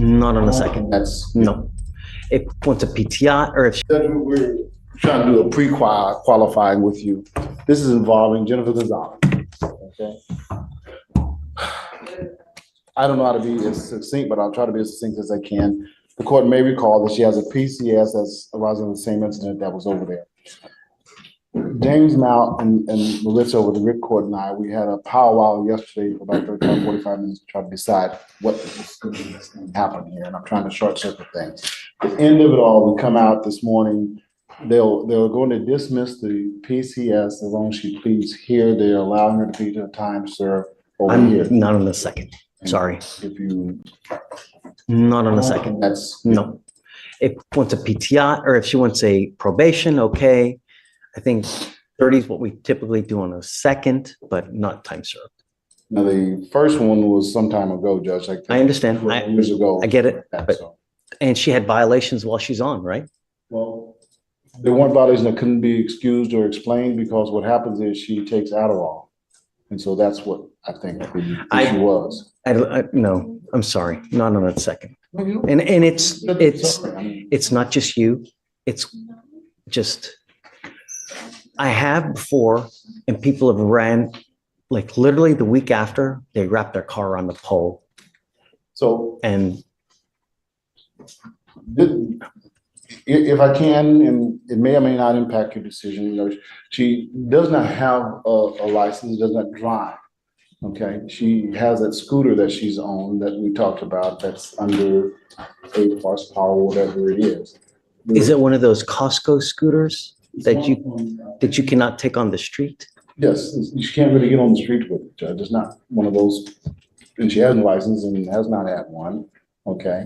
Not on the second. That's no. If wants a PTI or if we're trying to do a pre-qualifying with you. This is involving Jennifer Gonzalez. Okay. I don't know how to be as succinct, but I'll try to be as succinct as I can. The court may recall that she has a PCS that's arising in the same incident that was over there. James Mount and Melissa over the Rick Court and I, we had a powwow yesterday for about 35, 45 minutes to try to decide what was going to happen here. And I'm trying to short circuit things. At the end of it all, we come out this morning. They're going to dismiss the PCS as long as she pleads here. They're allowing her to plead to a time served over here. Not on the second. Sorry. If you not on the second. That's no. If wants a PTI or if she wants a probation, okay. I think 30 is what we typically do on a second, but not time served. Now, the first one was some time ago, Judge. Like I understand. Years ago. I get it. But, and she had violations while she's on, right? Well, there weren't violations that couldn't be excused or explained because what happens is she takes Adderall. And so that's what I think the issue was. No, I'm sorry. Not on that second. And it's not just you. It's just... I have before, and people have ran, like literally the week after, they wrapped their car around the pole. So, and if I can, and it may or may not impact your decision, you know, she does not have a license, does not drive. Okay, she has that scooter that she's on that we talked about that's under 8 horsepower, whatever it is. Is it one of those Costco scooters that you cannot take on the street? Yes, you can't really get on the street with it, Judge. It's not one of those, and she has a license and has not had one. Okay.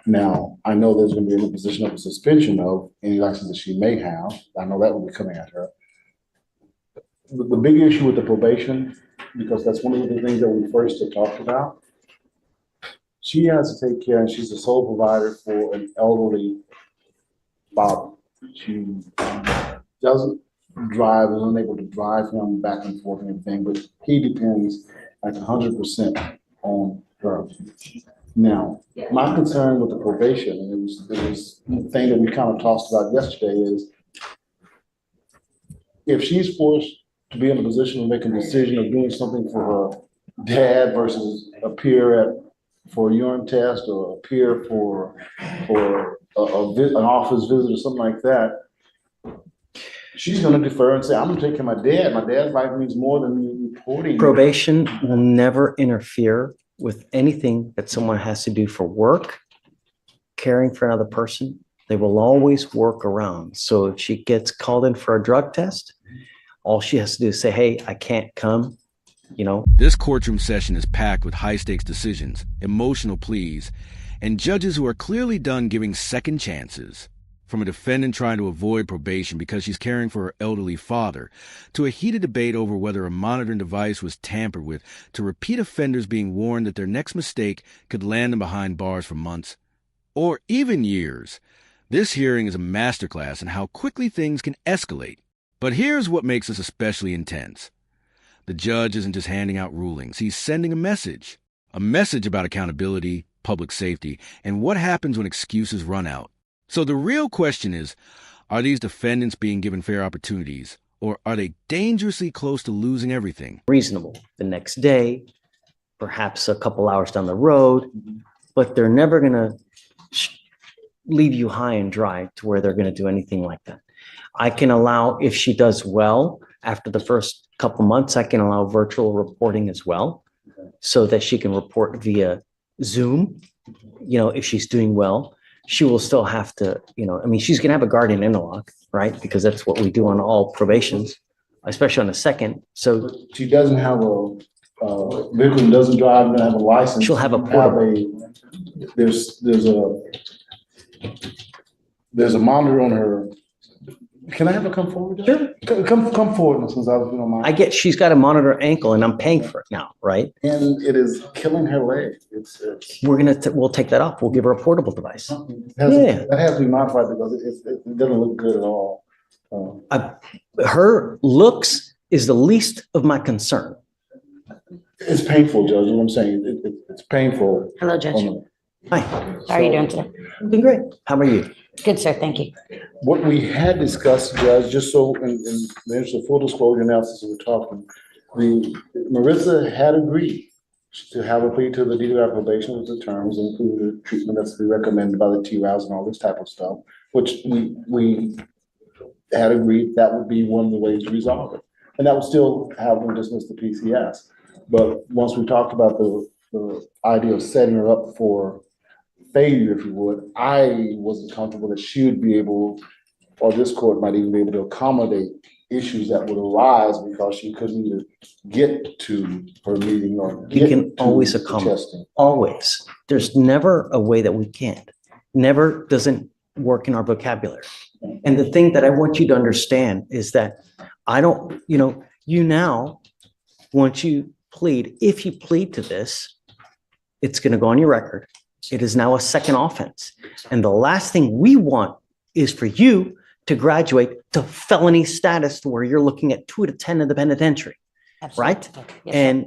Now, I know there's going to be an imposition of a suspension of any license that she may have. I know that will be coming at her. The big issue with the probation, because that's one of the things that we first had talked about, she has to take care, and she's the sole provider for an elderly father. She doesn't drive, is unable to drive him back and forth and everything, but he depends like 100% on her. Now, my concern with the probation, and it was the thing that we kind of tossed about yesterday, is if she's forced to be in a position of making a decision of doing something for her dad versus appear for a urine test or appear for an office visit or something like that, she's going to defer and say, I'm going to take care of my dad. My dad's life means more than me reporting. Probation will never interfere with anything that someone has to do for work, caring for another person. They will always work around. So if she gets called in for a drug test, all she has to do is say, hey, I can't come, you know. This courtroom session is packed with high-stakes decisions, emotional pleas, and judges who are clearly done giving second chances. From a defendant trying to avoid probation because she's caring for her elderly father, to a heated debate over whether a monitoring device was tampered with, to repeat offenders being warned that their next mistake could land them behind bars for months, or even years. This hearing is a masterclass in how quickly things can escalate. But here's what makes this especially intense. The judge isn't just handing out rulings. He's sending a message about accountability, public safety, and what happens when excuses run out. So the real question is, are these defendants being given fair opportunities, or are they dangerously close to losing everything? Reasonable. The next day, perhaps a couple hours down the road, but they're never going to leave you high and dry to where they're going to do anything like that. I can allow, if she does well, after the first couple months, I can allow virtual reporting as well, so that she can report via Zoom. You know, if she's doing well, she will still have to, you know, I mean, she's going to have a guardian interlock, right? Because that's what we do on all probations, especially on a second. So but she doesn't have a vehicle, doesn't drive, doesn't have a license. She'll have a portable. There's a monitor on her. Can I have her come forward? Sure. Come forward, since I was, mind. I get, she's got a monitor ankle and I'm paying for it now, right? And it is killing her leg. We'll take that off. We'll give her a portable device. That has to be modified because it doesn't look good at all. Her looks is the least of my concern. It's painful, Judge. What I'm saying, it's painful. Hello, Judge. Hi, How are you doing today? I'm doing great. How about you? Good, sir. Thank you. What we had discussed, Judge, just so in the interest of full disclosure now, since we're talking, Marissa had agreed to have a plea to the DWI probation with the terms, including the treatment that's to be recommended by the TROs and all this type of stuff, which we had agreed that would be one of the ways to resolve it. And that would still have them dismiss the PCS. But once we talked about the idea of setting her up for failure, if you would, I wasn't comfortable that she would be able, or this court might even be able to accommodate issues that would arise because she couldn't either get to her meeting or We get can to always the accommodate. testing. Always. There's never a way that we can't. Never doesn't work in our vocabulary. And the thing that I want you to understand is that I don't, you now, once you plead, if you plead to this, it's going to go on your record. It is now a second offense. And the last thing we want is for you to graduate to felony status to where you're looking at 2 to 10 in the penitentiary. Absolutely. Right? Yes, sir.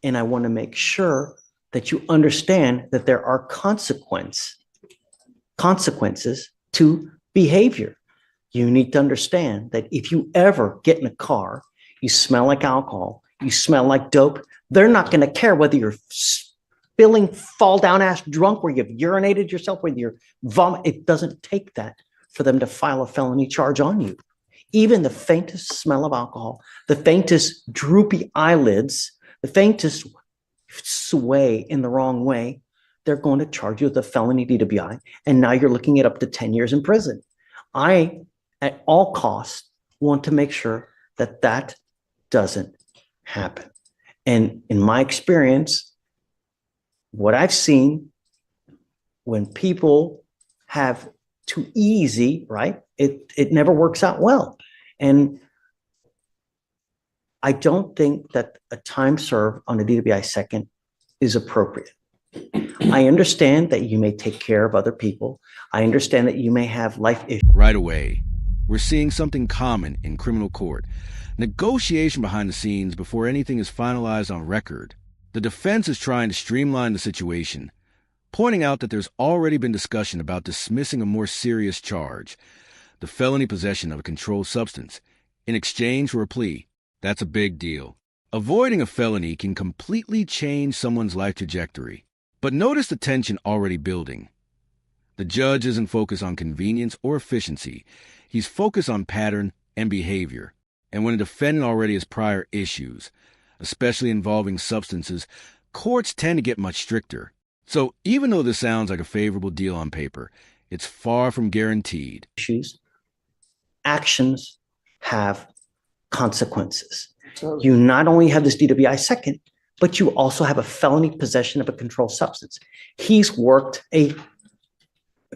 And I want to make sure that you understand that there are consequences to behavior. You need to understand that if you ever get in a car, you smell like alcohol, you smell like dope, they're not going to care whether you're spilling, fall down ass drunk, where you've urinated yourself, whether you're vomit. It doesn't take that for them to file a felony charge on you. Even the faintest smell of alcohol, the faintest droopy eyelids, the faintest sway in the wrong way, they're going to charge you with a felony DWI. And now you're looking at up to 10 years in prison. I, at all costs, want to make sure that that doesn't happen. And in my experience, what I've seen when people have too easy, right? It never works out well. And I don't think that a time served on a DWI second is appropriate. I understand that you may take care of other people. I understand that you may have life issues. Right away, we're seeing something common in criminal court. Negotiation behind the scenes before anything is finalized on record. The defense is trying to streamline the situation, pointing out that there's already been discussion about dismissing a more serious charge, the felony possession of a controlled substance, in exchange for a plea. That's a big deal. Avoiding a felony can completely change someone's life trajectory. But notice the tension already building. The judge isn't focused on convenience or efficiency. He's focused on pattern and behavior. And when a defendant already has prior issues, especially involving substances, courts tend to get much stricter. So even though this sounds like a favorable deal on paper, it's far from guaranteed. Actions have consequences. Absolutely. You not only have this DWI second, but you also have a felony possession of a controlled substance. He's worked a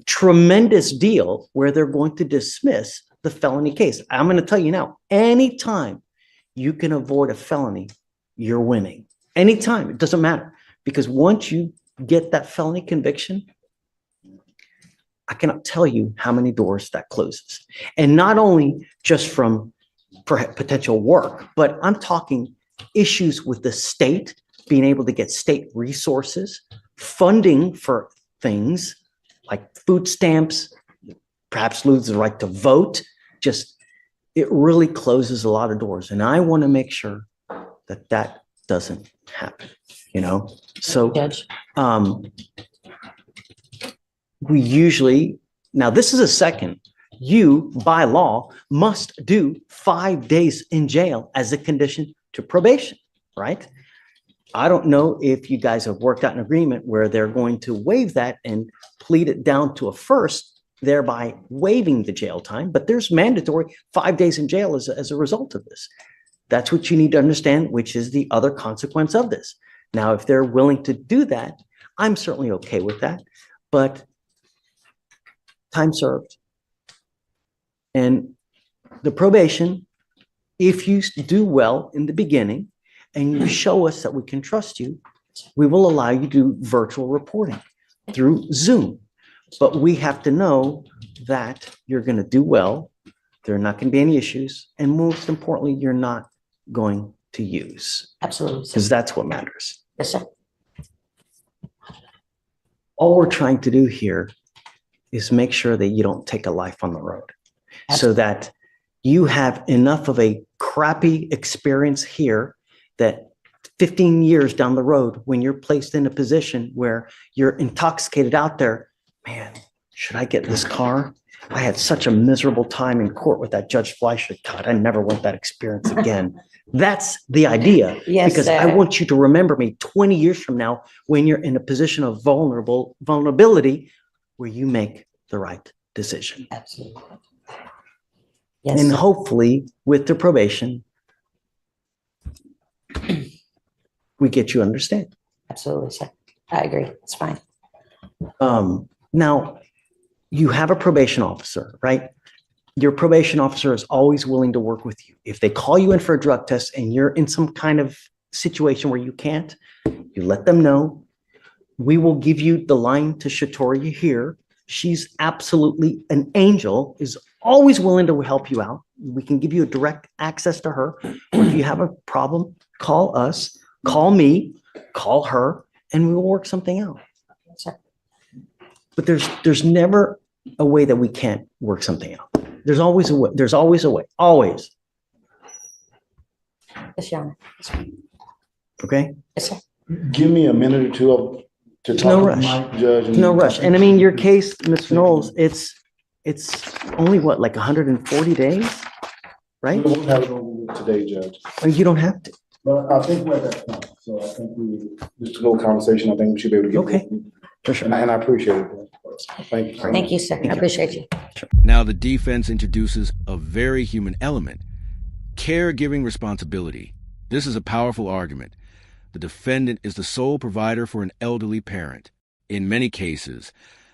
tremendous deal where they're going to dismiss the felony case. I'm going to tell you now, anytime you can avoid a felony, you're winning. Anytime, it doesn't matter. Because once you get that felony conviction, I cannot tell you how many doors that closes. And not only just from potential work, but I'm talking issues with the state, being able to get state resources, funding for things like food stamps, perhaps lose the right to vote. Just, it really closes a lot of doors. And I want to make sure that that doesn't happen, So, Judge. we usually, now this is a second, you by law must do 5 days in jail as a condition to probation, right? I don't know if you guys have worked out an agreement where they're going to waive that and plead it down to a first, thereby waiving the jail time, but there's mandatory 5 days in jail as a result of this. That's what you need to understand, which is the other consequence of this. Now, if they're willing to do that, I'm certainly okay with that, but time served. And the probation, if you do well in the beginning and you show us that we can trust you, we will allow you to do virtual reporting through Zoom. But we have to know that you're going to do well. There are not going to be any issues. And most importantly, you're not going to use. Absolutely, sir. Because that's what matters. Yes, sir. All we're trying to do here is make sure that you don't take a life on the road so that you have enough of a crappy experience here that 15 years down the road, when you're placed in a position where you're intoxicated out there, man, should I get this car? I had such a miserable time in court with that Judge Fleischer. God, I never want that experience again. That's the idea. Yes, because sir. I want you to remember me 20 years from now when you're in a position of vulnerability where you make the right decision. Absolutely. Yes, And sir. hopefully with the probation, we get you understand. Absolutely, sir. I agree. It's fine. Now, you have a probation officer, right? Your probation officer is always willing to work with you. If they call you in for a drug test and you're in some kind of situation where you can't, you let them know. We will give you the line to Shatoria here. She's absolutely an angel, is always willing to help you out. We can give you a direct access to her. Or if you have a problem, call us, call me, call her, and we will work something out. Sir. But there's never a way that we can't work something out. There's always a way. There's always a way. Always. Yes, Your Honor. Okay? Yes, sir. Give me a minute or two to There's talk no to rush. Mike, Judge. No rush. And I mean, your case, Ms. Knowles, it's only what, like 140 days, right? We'll have it over today, Judge. Or you don't have to. But I think we're at that point, so I think just a little conversation, I think we should be able to get. Okay. For sure. And I appreciate it. Thank you. Thank you, sir. I appreciate you. Now, the defense introduces a very human element, caregiving responsibility. This is a powerful argument. The defendant is the sole provider for an elderly parent. In many cases,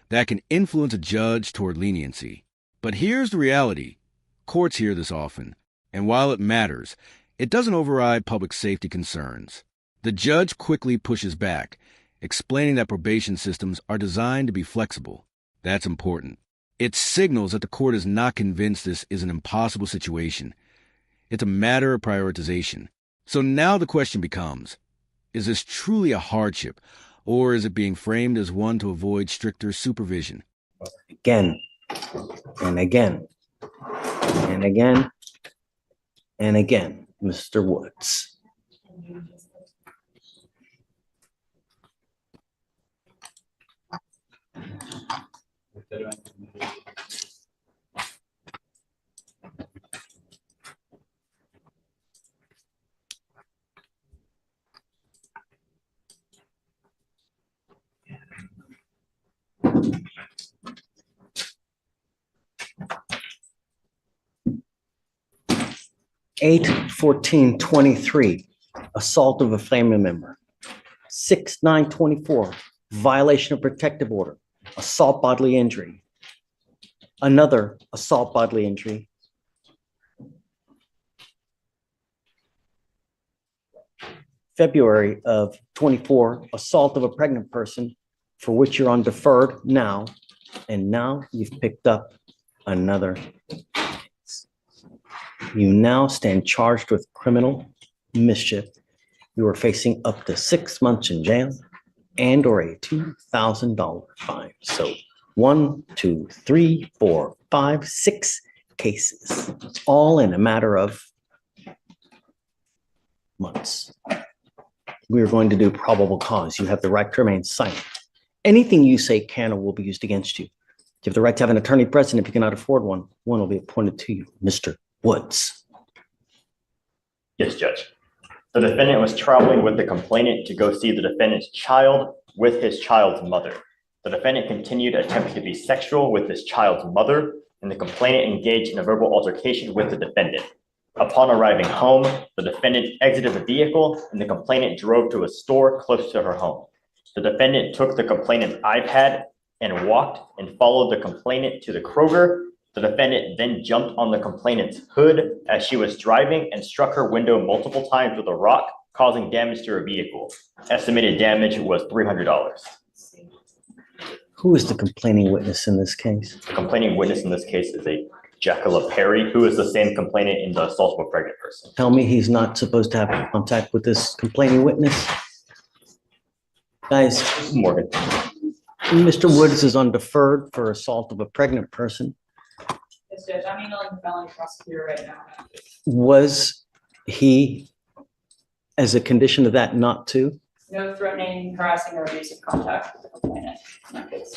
that can influence a judge toward leniency. But here's the reality. Courts hear this often, and while it matters, it doesn't override public safety concerns. The judge quickly pushes back, explaining that probation systems are designed to be flexible. That's important. It signals that the court is not convinced this is an impossible situation. It's a matter of prioritization. So now the question becomes, is this truly a hardship, or is it being framed as one to avoid stricter supervision? Again and again and again and again, Mr. Woods. Eight 14-23, assault of a family member. 6-9-24, violation of protective order, assault bodily injury. Another assault bodily injury. February of 24, assault of a pregnant person for which you're on deferred now, and now you've picked up another. You now stand charged with criminal mischief. You are facing up to 6 months in jail and or a $2,000 fine. So 1, 2, 3, 4, 5, 6 cases, all in a matter of months. We are going to do probable cause. You have the right to remain silent. Anything you say can or will be used against you. You have the right to have an attorney present. If you cannot afford one, one will be appointed to you. Mr. Woods. Yes, Judge. The defendant was traveling with the complainant to go see the defendant's child with his child's mother. The defendant continued attempting to be sexual with his child's mother, and the complainant engaged in a verbal altercation with the defendant. Upon arriving home, the defendant exited the vehicle and the complainant drove to a store close to her home. The defendant took the complainant's iPad and walked and followed the complainant to the Kroger. The defendant then jumped on the complainant's hood as she was driving and struck her window multiple times with a rock, causing damage to her vehicle. Estimated damage was $300. Who is the complaining witness in this case? The complaining witness in this case is a Jacqueline Perry, who is the same complainant in the assault of a pregnant person. Tell me he's not supposed to have contact with this complaining witness? Guys, Morgan. Mr. Woods is on deferred for assault of a pregnant person. Yes, Judge, I'm emailing the felony prosecutor right now. Was he, as a condition of that, not to? No threatening, harassing, or abusive contact with the complainant in that case.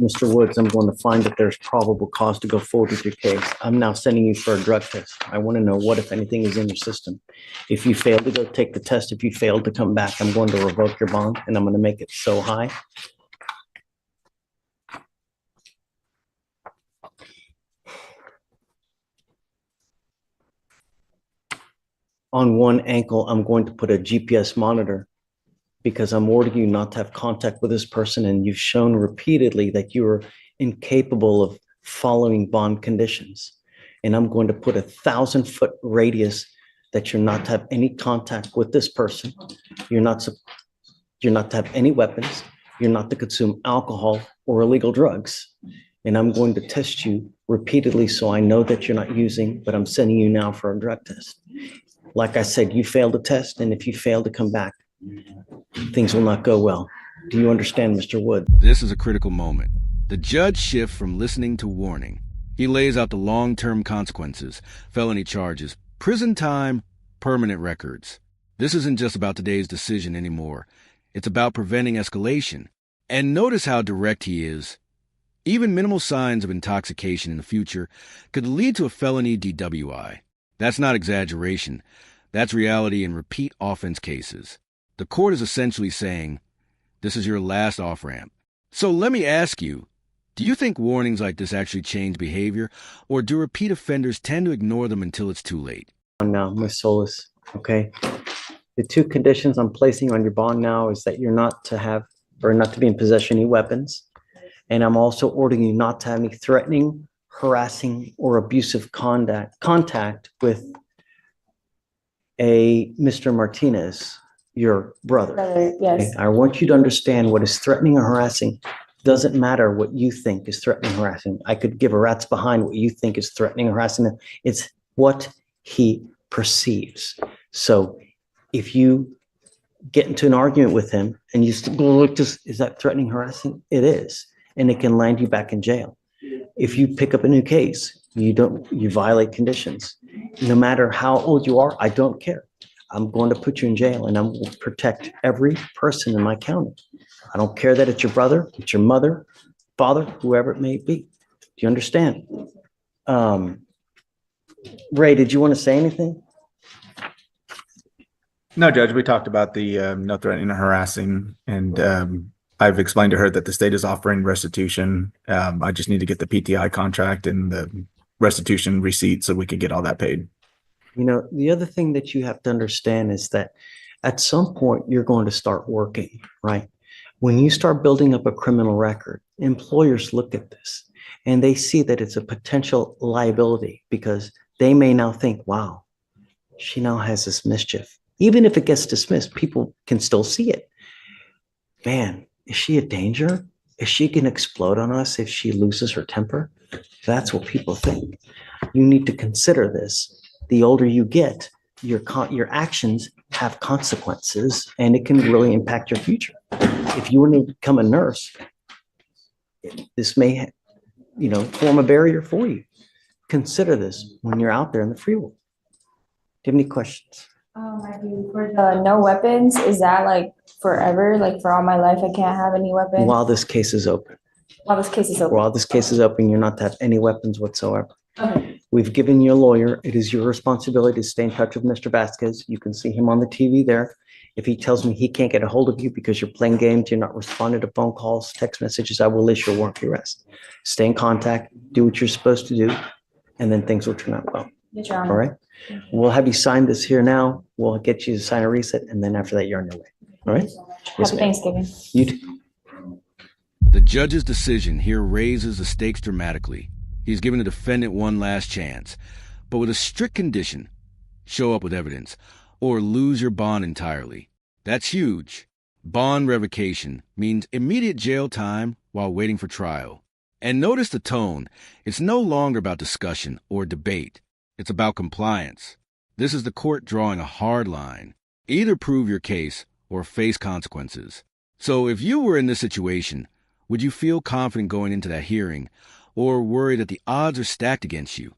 Mr. Woods, I'm going to find that there's probable cause to go forward with your case. I'm now sending you for a drug test. I want to know what, if anything, is in your system. If you fail to go take the test, if you fail to come back, I'm going to revoke your bond and I'm going to make it so high. On one ankle, I'm going to put a GPS monitor because I'm ordering you not to have contact with this person, and you've shown repeatedly that you are incapable of following bond conditions. And I'm going to put a 1,000-foot radius that you're not to have any contact with this person. You're not to have any weapons. You're not to consume alcohol or illegal drugs. And I'm going to test you repeatedly so I know that you're not using, but I'm sending you now for a drug test. Like I said, you failed the test, and if you fail to come back, things will not go well. Do you understand, Mr. Wood? This is a critical moment. The judge shifts from listening to warning. He lays out the long-term consequences, felony charges, prison time, permanent records. This isn't just about today's decision anymore. It's about preventing escalation. And notice how direct he is. Even minimal signs of intoxication in the future could lead to a felony DWI. That's not exaggeration. That's reality in repeat offense cases. The court is essentially saying, this is your last off-ramp. So let me ask you, do you think warnings like this actually change behavior, or do repeat offenders tend to ignore them until it's too late? Now, Ms. Solis, okay? The two conditions I'm placing on your bond now is that you're not to have, or not to be in possession of any weapons. And I'm also ordering you not to have any threatening, harassing, or abusive contact with a Mr. Martinez, your brother. Yes. Okay? I want you to understand what is threatening or harassing. Doesn't matter what you think is threatening or harassing. I could give a rat's behind what you think is threatening or harassing. It's what he perceives. So if you get into an argument with him and you look, just, is that threatening, harassing? It is. And it can land you back in jail. If you pick up a new case, you violate conditions. No matter how old you are, I don't care. I'm going to put you in jail, and I'm going to protect every person in my county. I don't care that it's your brother, it's your mother, father, whoever it may be. Do you understand? Ray, did you want to say anything? No, Judge, we talked about the no threatening or harassing, and I've explained to her that the state is offering restitution. I just need to get the PTI contract and the restitution receipt so we can get all that paid. You know, the other thing that you have to understand is that at some point you're going to start working, right? When you start building up a criminal record, employers look at this and they see that it's a potential liability because they may now think, wow, she now has this mischief. Even if it gets dismissed, people can still see it. Man, is she a danger? Is she going to explode on us if she loses her temper? That's what people think. You need to consider this. The older you get, your actions have consequences, and it can really impact your future. If you want to become a nurse, this may, form a barrier for you. Consider this when you're out there in the free world. Do you have any questions? I do. For the no weapons, is that like forever? Like for all my life, I can't have any weapons? While this case is open. While this case is open. While this case is open, you're not to have any weapons whatsoever. Okay. We've given you a lawyer. It is your responsibility to stay in touch with Mr. Vasquez. You can see him on the TV there. If he tells me he can't get a hold of you because you're playing games, you're not responding to phone calls, text messages, I will issue a warrant for arrest. Stay in contact, do what you're supposed to do, and then things will turn out well. Yes, Your Honor. All right? We'll have you sign this here now. We'll get you to sign a reset, and then after that, you're on your way. All right? Yes, Happy ma'am. Thanksgiving. You too. The judge's decision here raises the stakes dramatically. He's given the defendant one last chance, but with a strict condition: show up with evidence or lose your bond entirely. That's huge. Bond revocation means immediate jail time while waiting for trial. And notice the tone. It's no longer about discussion or debate. It's about compliance. This is the court drawing a hard line. Either prove your case or face consequences. So if you were in this situation, would you feel confident going into that hearing or worry that the odds are stacked against you?